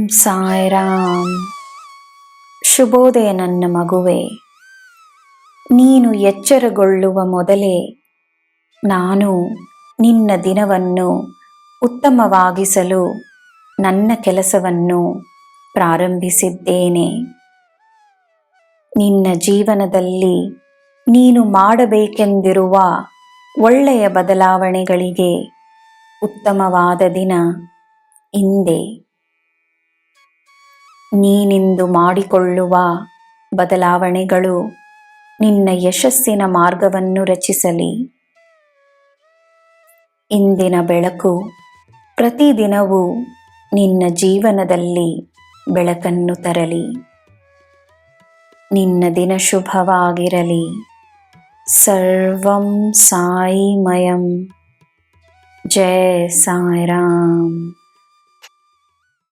ಸಾಯಿರಾಮ್. ಶುಭೋದಯ ನನ್ನ ಮಗುವೆ. ನೀನು ಎಚ್ಚರಗೊಳ್ಳುವ ಮೊದಲೇ ನಾನು ನಿನ್ನ ದಿನವನ್ನು ಉತ್ತಮವಾಗಿಸಲು ನನ್ನ ಕೆಲಸವನ್ನು ಪ್ರಾರಂಭಿಸಿದ್ದೇನೆ. ನಿನ್ನ ಜೀವನದಲ್ಲಿ ನೀನು ಮಾಡಬೇಕೆಂದಿರುವ ಒಳ್ಳೆಯ ಬದಲಾವಣೆಗಳಿಗೆ ಉತ್ತಮವಾದ ದಿನ ಇಂದೇ. ನೀನಿಂದು ಮಾಡಿಕೊಳ್ಳುವ ಬದಲಾವಣೆಗಳು ನಿನ್ನ ಯಶಸ್ಸಿನ ಮಾರ್ಗವನ್ನು ರಚಿಸಲಿ. ಇಂದಿನ ಬೆಳಕು ಪ್ರತಿದಿನವೂ ನಿನ್ನ ಜೀವನದಲ್ಲಿ ಬೆಳಕನ್ನು ತರಲಿ. ನಿನ್ನ ದಿನ ಶುಭವಾಗಿರಲಿ. ಸರ್ವಂ ಸಾಯಿಮಯಂ. ಜಯ ಸಾಯಿರಾಮ್.